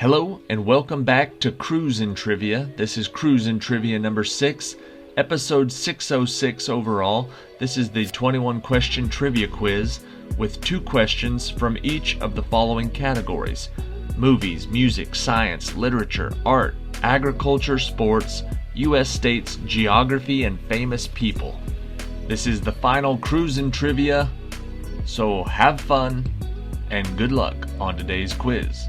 Hello and welcome back to Cruisin Trivia. This is Cruisin Trivia number 6, episode 606 overall. This is the 21 question trivia quiz with 2 questions from each of the following categories: movies, music, science, literature, art, agriculture, sports, U.S. states, geography, and famous people. This is the final Cruisin Trivia, so have fun and good luck on today's quiz.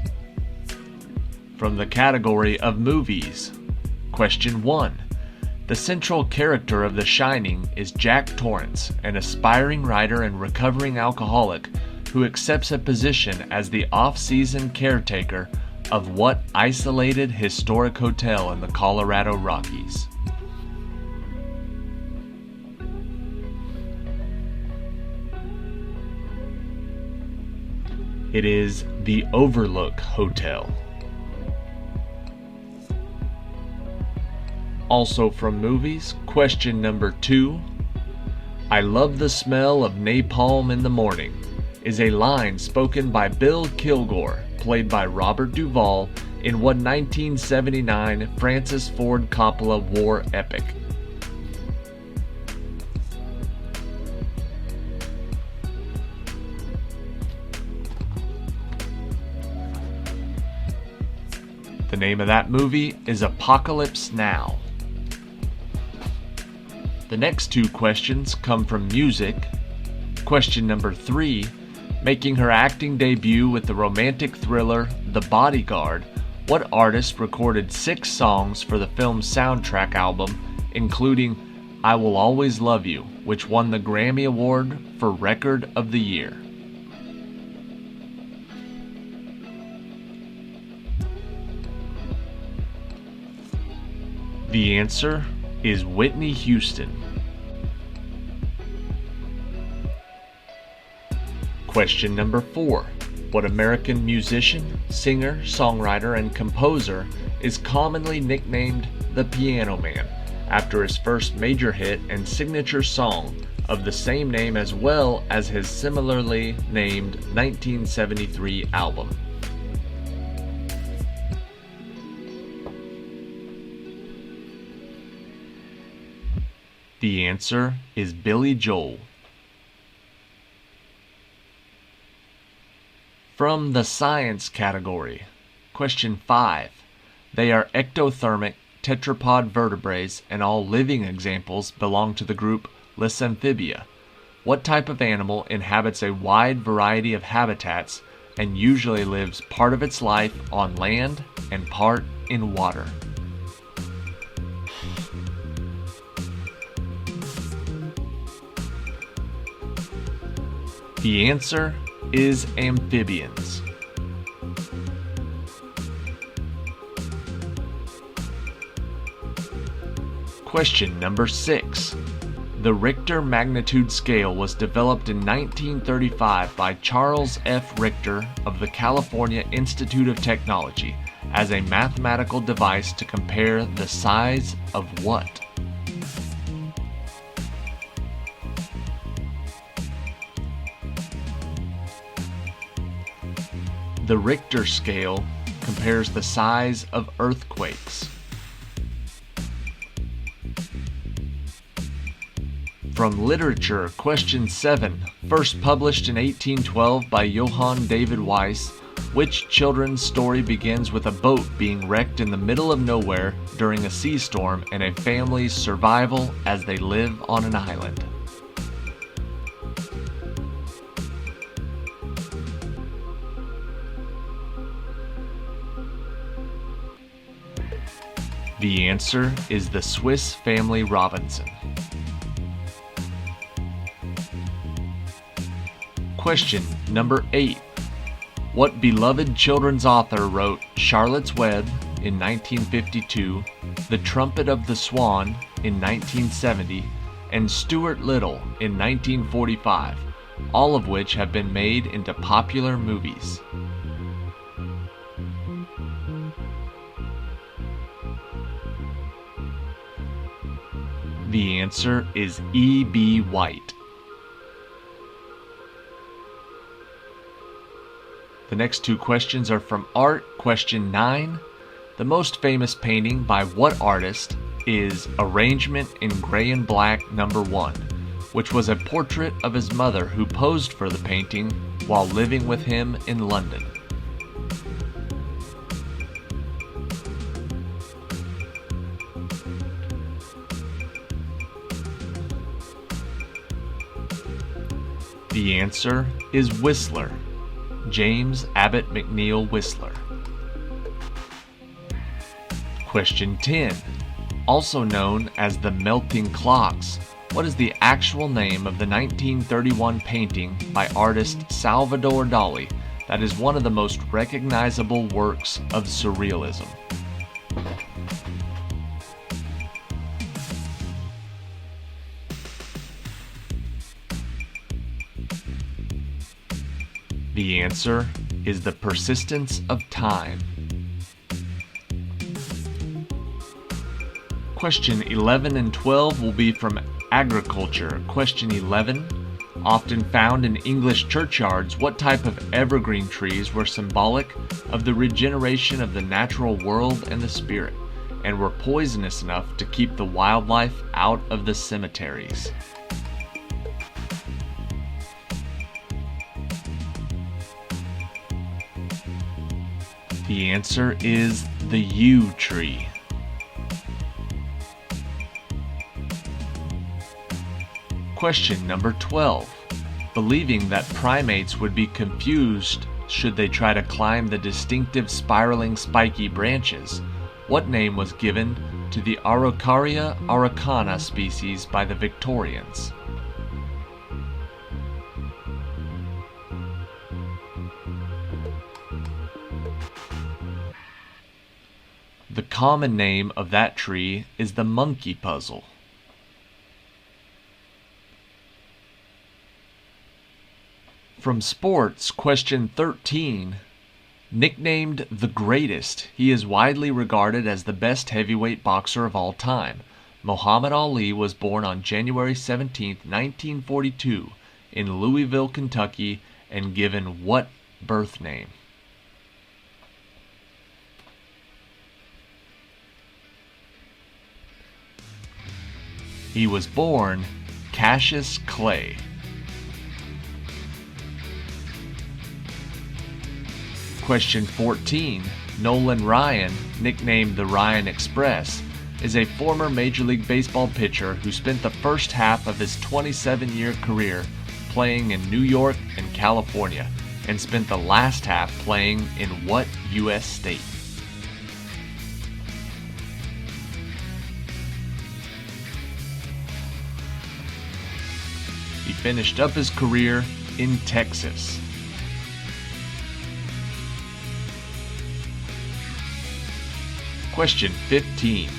From the category of movies, question 1. The central character of The Shining is Jack Torrance, an aspiring writer and recovering alcoholic who accepts a position as the off-season caretaker of what isolated historic hotel in the Colorado Rockies? It is the Overlook Hotel. Also from movies, question number 2. I love the smell of napalm in the morning is a line spoken by Bill Kilgore, played by Robert Duvall, in what 1979 Francis Ford Coppola war epic? The name of that movie is Apocalypse Now. The next 2 questions come from music. Question number 3. Making her acting debut with the romantic thriller The Bodyguard, what artist recorded 6 songs for the film's soundtrack album, including I Will Always Love You, which won the Grammy Award for Record of the Year? The answer is Whitney Houston. Question number 4. What American musician, singer, songwriter, and composer is commonly nicknamed the Piano Man after his first major hit and signature song of the same name, as well as his similarly named 1973 album? The answer is Billy Joel. From the science category, question 5. They are ectothermic tetrapod vertebrates, and all living examples belong to the group Lysamphibia. What type of animal inhabits a wide variety of habitats and usually lives part of its life on land and part in water? The answer is amphibians. Question number 6. The Richter magnitude scale was developed in 1935 by Charles F. Richter of the California Institute of Technology as a mathematical device to compare the size of what? The Richter scale compares the size of earthquakes. From literature, question 7. First published in 1812 by Johann David Weiss, which children's story begins with a boat being wrecked in the middle of nowhere during a sea storm and a family's survival as they live on an island? The answer is The Swiss Family Robinson. Question number 8. What beloved children's author wrote Charlotte's Web in 1952, The Trumpet of the Swan in 1970, and Stuart Little in 1945, all of which have been made into popular movies? The answer is E.B. White. The next two questions are from art. Question 9. The most famous painting by what artist is Arrangement in Gray and Black No. 1, which was a portrait of his mother who posed for the painting while living with him in London? The answer is Whistler, James Abbott McNeill Whistler. Question 10. Also known as the Melting Clocks, what is the actual name of the 1931 painting by artist Salvador Dali that is one of the most recognizable works of surrealism? The answer is The Persistence of Time. Question 11 and 12 will be from agriculture. Question 11. Often found in English churchyards, what type of evergreen trees were symbolic of the regeneration of the natural world and the spirit, and were poisonous enough to keep the wildlife out of the cemeteries? The answer is the yew tree. Question number 12. Believing that primates would be confused should they try to climb the distinctive spiraling spiky branches, what name was given to the Araucaria araucana species by the Victorians? The common name of that tree is the monkey puzzle. From sports, question 13. Nicknamed the Greatest, he is widely regarded as the best heavyweight boxer of all time. Muhammad Ali was born on January 17, 1942, in Louisville, Kentucky, and given what birth name? He was born Cassius Clay. Question 14. Nolan Ryan, nicknamed the Ryan Express, is a former Major League Baseball pitcher who spent the first half of his 27-year career playing in New York and California, and spent the last half playing in what U.S. state? He finished up his career in Texas. Question 15.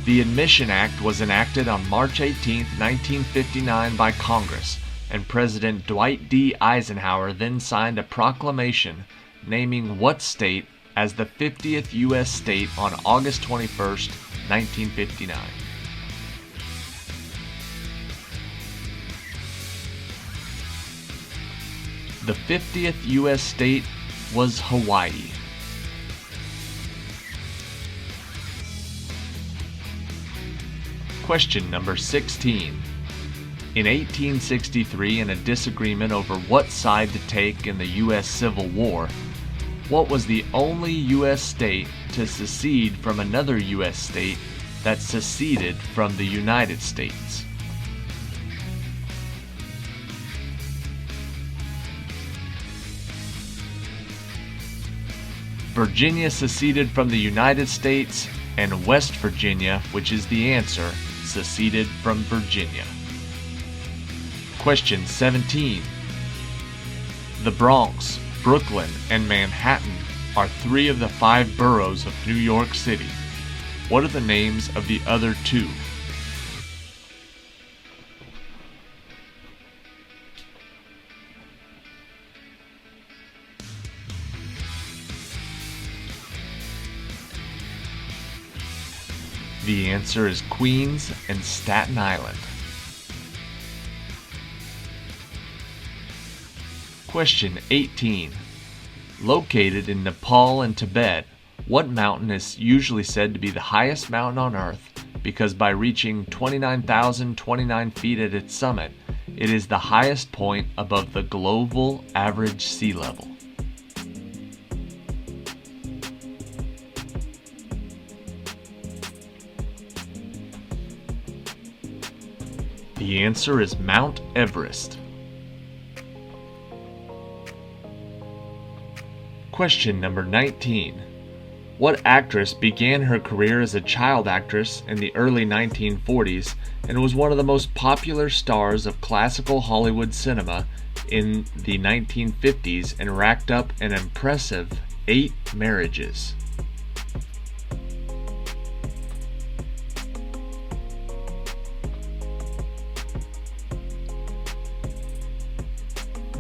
The Admission Act was enacted on March 18, 1959 by Congress, and President Dwight D. Eisenhower then signed a proclamation naming what state as the 50th U.S. state on August 21, 1959. The 50th U.S. state was Hawaii. Question number 16. In 1863, in a disagreement over what side to take in the U.S. Civil War, what was the only U.S. state to secede from another U.S. state that seceded from the United States? Virginia seceded from the United States, and West Virginia, which is the answer, seceded from Virginia. Question 17. The Bronx, Brooklyn, and Manhattan are 3 of the 5 boroughs of New York City. What are the names of the other 2? The answer is Queens and Staten Island. Question 18. Located in Nepal and Tibet, what mountain is usually said to be the highest mountain on Earth because by reaching 29,029 feet at its summit, it is the highest point above the global average sea level? The answer is Mount Everest. Question number 19. What actress began her career as a child actress in the early 1940s and was one of the most popular stars of classical Hollywood cinema in the 1950s and racked up an impressive 8 marriages?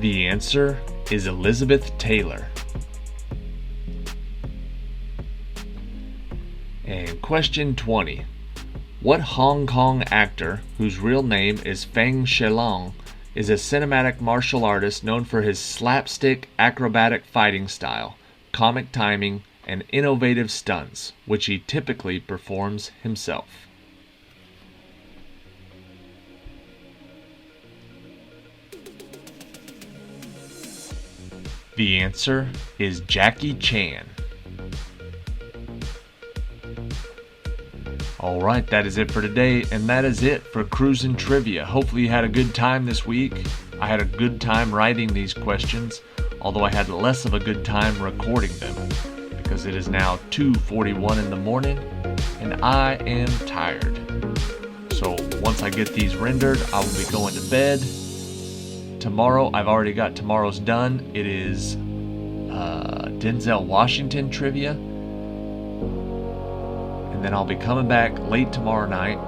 The answer is Elizabeth Taylor. And question 20. What Hong Kong actor, whose real name is Feng Shelong, is a cinematic martial artist known for his slapstick acrobatic fighting style, comic timing, and innovative stunts, which he typically performs himself? The answer is Jackie Chan. Alright, that is it for today, and that is it for Cruisin Trivia. Hopefully you had a good time this week. I had a good time writing these questions, although I had less of a good time recording them, because it is now 2:41 in the morning, and I am tired. So once I get these rendered, I will be going to bed. Tomorrow, I've already got tomorrow's done. It is Denzel Washington trivia. And then I'll be coming back late tomorrow night,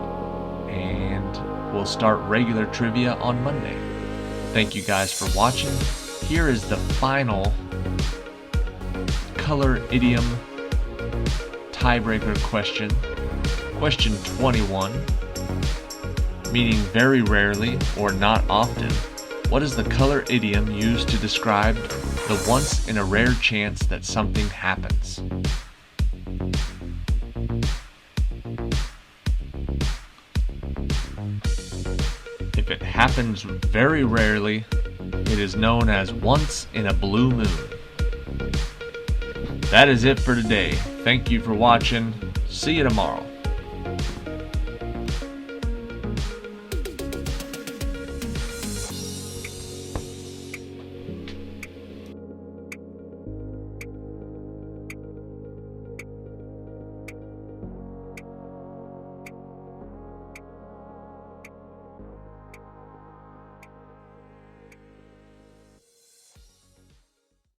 and we'll start regular trivia on Monday. Thank you guys for watching. Here is the final color idiom tiebreaker question. Question 21, meaning very rarely or not often. What is the color idiom used to describe the once in a rare chance that something happens? If it happens very rarely, it is known as once in a blue moon. That is it for today. Thank you for watching. See you tomorrow.